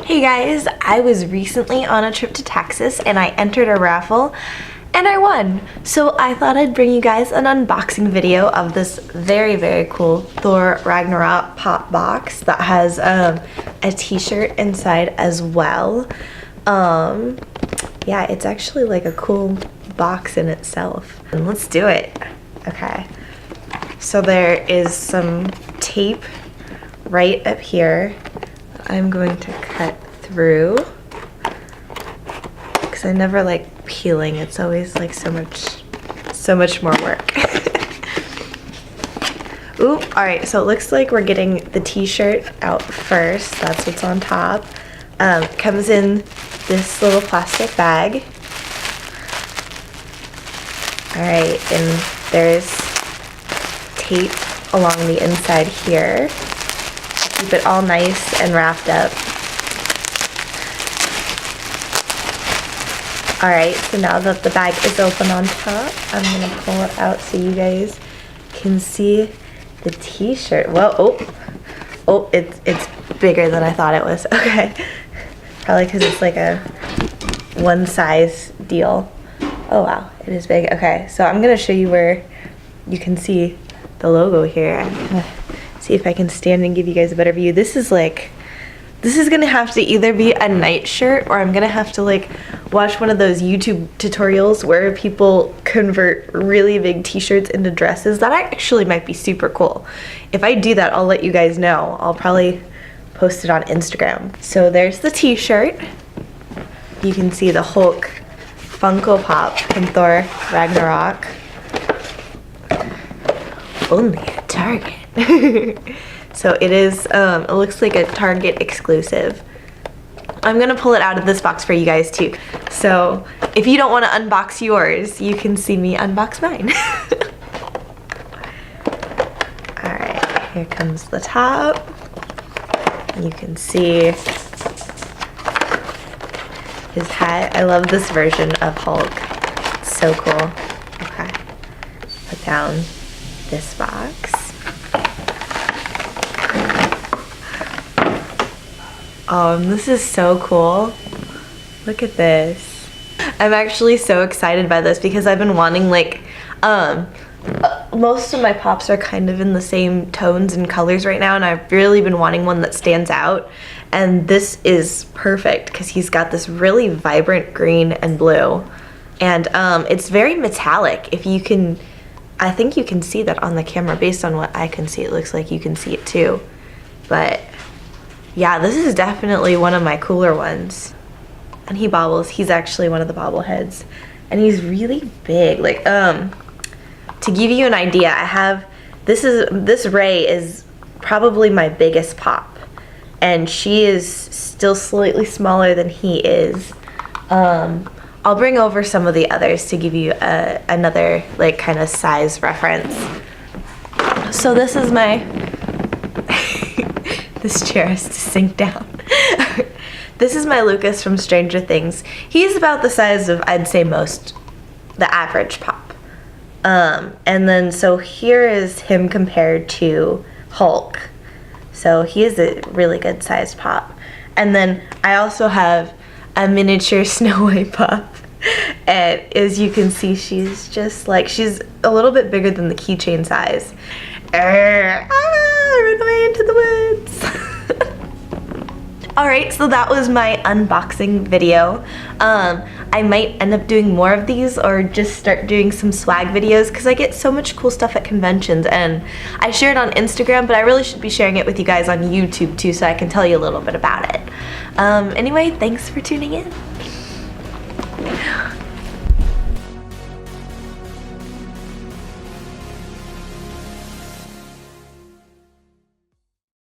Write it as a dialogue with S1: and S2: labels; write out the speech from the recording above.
S1: Hey guys, I was recently on a trip to Texas and I entered a raffle and I won. So I thought I'd bring you guys an unboxing video of this very cool Thor Ragnarok pop box that has a t-shirt inside as well. Yeah, it's actually like a cool box in itself. And let's do it. Okay. So there is some tape right up here. I'm going to cut through because I never like peeling. It's always like so much more work. Ooh, all right, so it looks like we're getting the t-shirt out first. That's what's on top. Comes in this little plastic bag. All right, and there's tape along the inside here. Keep it all nice and wrapped up. Alright, so now that the bag is open on top, I'm going to pull it out so you guys can see the t-shirt. Whoa, oh, it's bigger than I thought it was. Okay, probably because it's like a one size deal. Oh wow, it is big. Okay, so I'm going to show you where you can see the logo here. I'm going to see if I can stand and give you guys a better view. This is gonna have to either be a night shirt or I'm gonna have to like watch one of those YouTube tutorials where people convert really big t-shirts into dresses. That actually might be super cool. If I do that, I'll let you guys know. I'll probably post it on Instagram. So there's the t-shirt. You can see the Hulk Funko Pop from Thor Ragnarok. Only at Target. So it is, it looks like a Target exclusive. I'm gonna pull it out of this box for you guys too. So if you don't want to unbox yours, you can see me unbox mine. Alright, here comes the top. You can see his hat. I love this version of Hulk. It's so cool. Okay, put down this box. This is so cool. Look at this. I'm actually so excited by this because I've been wanting like, most of my pops are kind of in the same tones and colors right now, and I've really been wanting one that stands out. And this is perfect because he's got this really vibrant green and blue. And it's very metallic. If you can, I think you can see that on the camera. Based on what I can see, it looks like you can see it too. But yeah, this is definitely one of my cooler ones. And he bobbles. He's actually one of the bobbleheads. And he's really big. Like, to give you an idea, I have, this Ray is probably my biggest pop. And she is still slightly smaller than he is. I'll bring over some of the others to give you another, like, kind of size reference. So this is my... This chair has to sink down. This is my Lucas from Stranger Things. He's about the size of, I'd say, the average pop. And then, so here is him compared to Hulk. So he is a really good sized pop. And then I also have a miniature Snow White pop. And as you can see, she's just like, she's a little bit bigger than the keychain size. Run away into the woods. Alright, so that was my unboxing video. I might end up doing more of these or just start doing some swag videos because I get so much cool stuff at conventions, and I share it on Instagram, but I really should be sharing it with you guys on YouTube too so I can tell you a little bit about it. Anyway, thanks for tuning in.